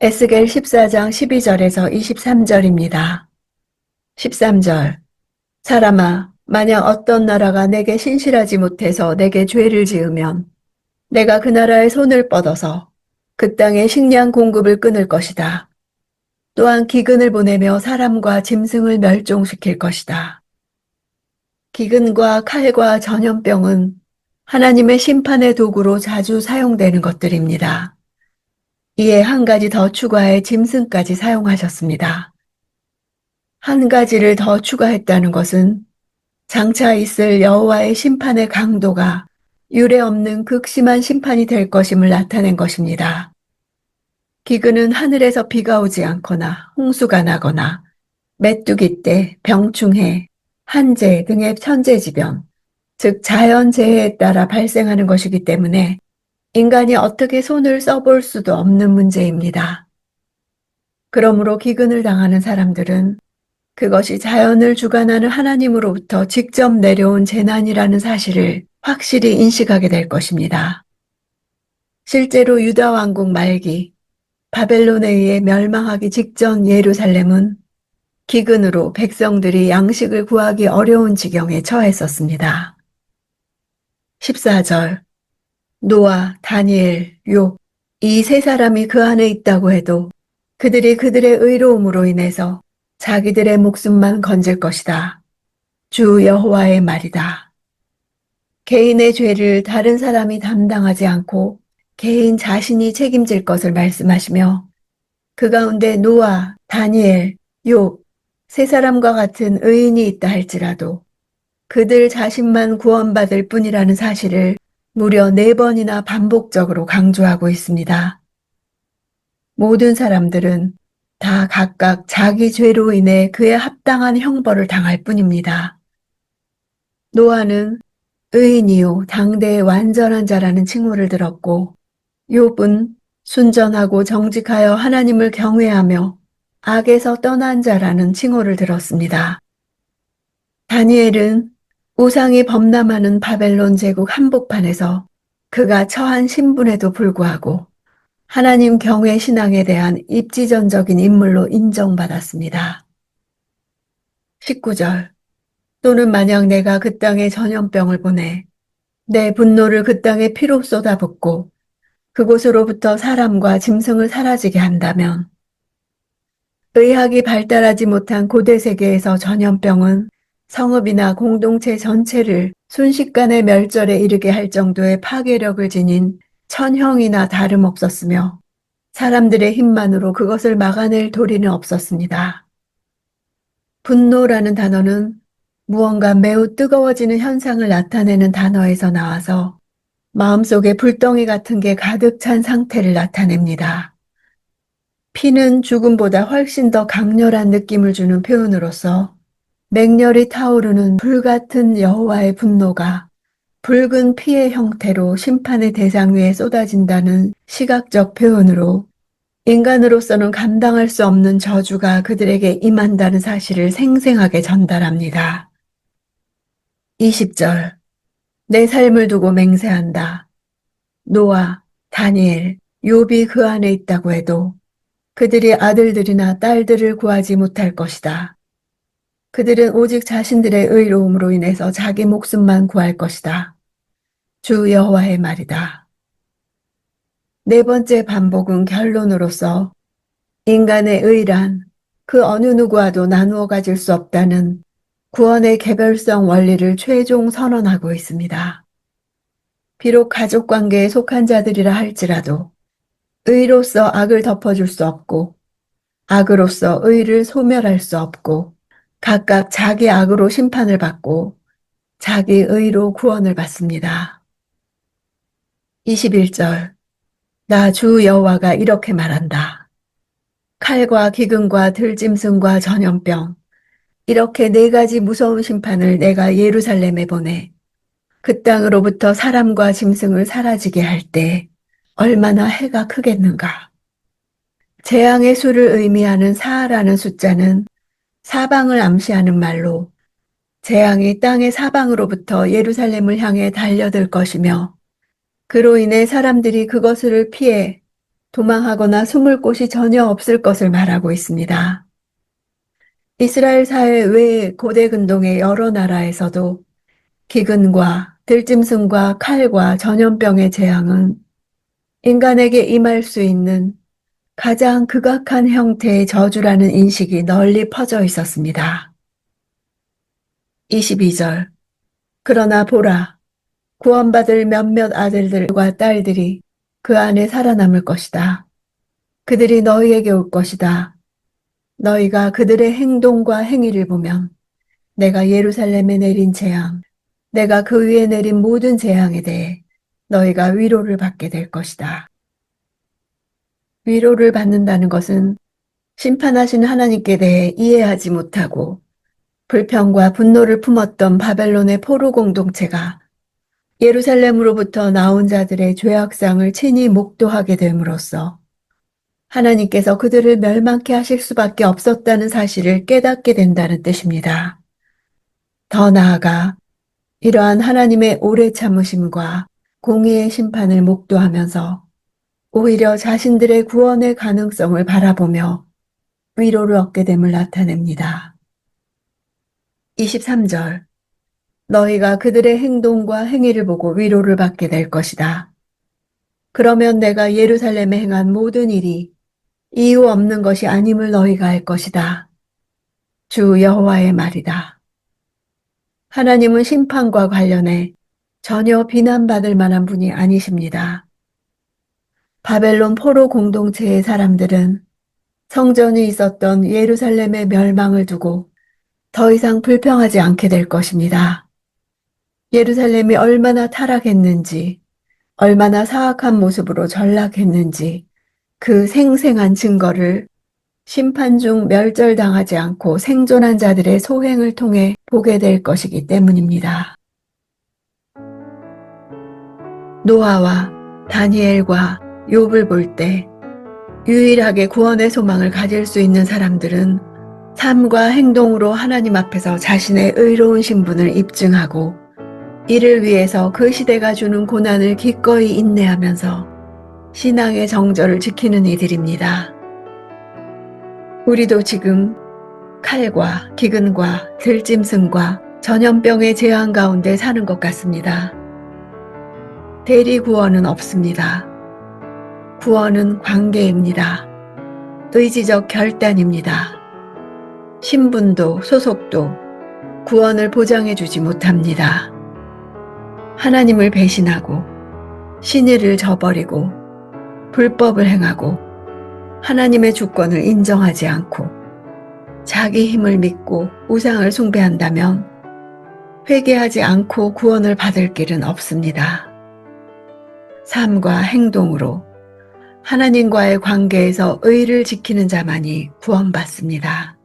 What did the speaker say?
에스겔 14장 12절에서 23절입니다. 13절. 사람아, 만약 어떤 나라가 내게 신실하지 못해서 내게 죄를 지으면 내가 그 나라의 손을 뻗어서 그 땅의 식량 공급을 끊을 것이다. 또한 기근을 보내며 사람과 짐승을 멸종시킬 것이다. 기근과 칼과 전염병은 하나님의 심판의 도구로 자주 사용되는 것들입니다. 이에 한 가지 더 추가해 짐승까지 사용하셨습니다. 한 가지를 더 추가했다는 것은 장차 있을 여호와의 심판의 강도가 유례없는 극심한 심판이 될 것임을 나타낸 것입니다. 기근은 하늘에서 비가 오지 않거나 홍수가 나거나 메뚜기 때, 병충해, 한재 등의 천재지변, 즉 자연재해에 따라 발생하는 것이기 때문에 인간이 어떻게 손을 써볼 수도 없는 문제입니다. 그러므로 기근을 당하는 사람들은 그것이 자연을 주관하는 하나님으로부터 직접 내려온 재난이라는 사실을 확실히 인식하게 될 것입니다. 실제로 유다 왕국 말기, 바벨론에 의해 멸망하기 직전 예루살렘은 기근으로 백성들이 양식을 구하기 어려운 지경에 처했었습니다. 14절. 노아, 다니엘, 욥, 이 세 사람이 그 안에 있다고 해도 그들이 그들의 의로움으로 인해서 자기들의 목숨만 건질 것이다. 주 여호와의 말이다. 개인의 죄를 다른 사람이 담당하지 않고 개인 자신이 책임질 것을 말씀하시며 그 가운데 노아, 다니엘, 욥, 세 사람과 같은 의인이 있다 할지라도 그들 자신만 구원받을 뿐이라는 사실을 무려 4번이나 반복적으로 강조하고 있습니다. 모든 사람들은 다 각각 자기 죄로 인해 그에 합당한 형벌을 당할 뿐입니다. 노아는 의인이요 당대의 완전한 자라는 칭호를 들었고 욥은 순전하고 정직하여 하나님을 경외하며 악에서 떠난 자라는 칭호를 들었습니다. 다니엘은 우상이 범람하는 바벨론 제국 한복판에서 그가 처한 신분에도 불구하고 하나님 경외 신앙에 대한 입지전적인 인물로 인정받았습니다. 19절. 또는 만약 내가 그 땅에 전염병을 보내 내 분노를 그 땅에 피로 쏟아붓고 그곳으로부터 사람과 짐승을 사라지게 한다면 의학이 발달하지 못한 고대 세계에서 전염병은 성읍이나 공동체 전체를 순식간에 멸절에 이르게 할 정도의 파괴력을 지닌 천형이나 다름없었으며 사람들의 힘만으로 그것을 막아낼 도리는 없었습니다. 분노라는 단어는 무언가 매우 뜨거워지는 현상을 나타내는 단어에서 나와서 마음속에 불덩이 같은 게 가득 찬 상태를 나타냅니다. 피는 죽음보다 훨씬 더 강렬한 느낌을 주는 표현으로서 맹렬히 타오르는 불같은 여호와의 분노가 붉은 피의 형태로 심판의 대상 위에 쏟아진다는 시각적 표현으로 인간으로서는 감당할 수 없는 저주가 그들에게 임한다는 사실을 생생하게 전달합니다. 20절. 내 삶을 두고 맹세한다. 노아, 다니엘, 욥이 그 안에 있다고 해도 그들이 아들들이나 딸들을 구하지 못할 것이다. 그들은 오직 자신들의 의로움으로 인해서 자기 목숨만 구할 것이다. 주 여호와의 말이다. 네 번째 반복은 결론으로서 인간의 의란 그 어느 누구와도 나누어 가질 수 없다는 구원의 개별성 원리를 최종 선언하고 있습니다. 비록 가족관계에 속한 자들이라 할지라도 의로서 악을 덮어줄 수 없고 악으로서 의를 소멸할 수 없고 각각 자기 악으로 심판을 받고 자기 의로 구원을 받습니다. 21절. 나 주 여호와가 이렇게 말한다. 칼과 기근과 들짐승과 전염병 이렇게 4가지 무서운 심판을 내가 예루살렘에 보내 그 땅으로부터 사람과 짐승을 사라지게 할 때 얼마나 해가 크겠는가. 재앙의 수를 의미하는 사라는 숫자는 사방을 암시하는 말로 재앙이 땅의 사방으로부터 예루살렘을 향해 달려들 것이며 그로 인해 사람들이 그것을 피해 도망하거나 숨을 곳이 전혀 없을 것을 말하고 있습니다. 이스라엘 사회 외 고대 근동의 여러 나라에서도 기근과 들짐승과 칼과 전염병의 재앙은 인간에게 임할 수 있는 가장 극악한 형태의 저주라는 인식이 널리 퍼져 있었습니다. 22절. 그러나 보라, 구원받을 몇몇 아들들과 딸들이 그 안에 살아남을 것이다. 그들이 너희에게 올 것이다. 너희가 그들의 행동과 행위를 보면 내가 예루살렘에 내린 재앙, 내가 그 위에 내린 모든 재앙에 대해 너희가 위로를 받게 될 것이다. 위로를 받는다는 것은 심판하신 하나님께 대해 이해하지 못하고 불평과 분노를 품었던 바벨론의 포로 공동체가 예루살렘으로부터 나온 자들의 죄악상을 친히 목도하게 됨으로써 하나님께서 그들을 멸망케 하실 수밖에 없었다는 사실을 깨닫게 된다는 뜻입니다. 더 나아가 이러한 하나님의 오래 참으심과 공의의 심판을 목도하면서 오히려 자신들의 구원의 가능성을 바라보며 위로를 얻게 됨을 나타냅니다. 23절. 너희가 그들의 행동과 행위를 보고 위로를 받게 될 것이다. 그러면 내가 예루살렘에 행한 모든 일이 이유 없는 것이 아님을 너희가 알 것이다. 주 여호와의 말이다. 하나님은 심판과 관련해 전혀 비난받을 만한 분이 아니십니다. 바벨론 포로 공동체의 사람들은 성전이 있었던 예루살렘의 멸망을 두고 더 이상 불평하지 않게 될 것입니다. 예루살렘이 얼마나 타락했는지, 얼마나 사악한 모습으로 전락했는지 그 생생한 증거를 심판 중 멸절당하지 않고 생존한 자들의 소행을 통해 보게 될 것이기 때문입니다. 노아와 다니엘과 욥을 볼 때 유일하게 구원의 소망을 가질 수 있는 사람들은 삶과 행동으로 하나님 앞에서 자신의 의로운 신분을 입증하고 이를 위해서 그 시대가 주는 고난을 기꺼이 인내하면서 신앙의 정절을 지키는 이들입니다. 우리도 지금 칼과 기근과 들짐승과 전염병의 재앙 가운데 사는 것 같습니다. 대리 구원은 없습니다. 구원은 관계입니다. 의지적 결단입니다. 신분도 소속도 구원을 보장해 주지 못합니다. 하나님을 배신하고 신의를 저버리고 불법을 행하고 하나님의 주권을 인정하지 않고 자기 힘을 믿고 우상을 숭배한다면 회개하지 않고 구원을 받을 길은 없습니다. 삶과 행동으로 하나님과의 관계에서 의를 지키는 자만이 구원받습니다.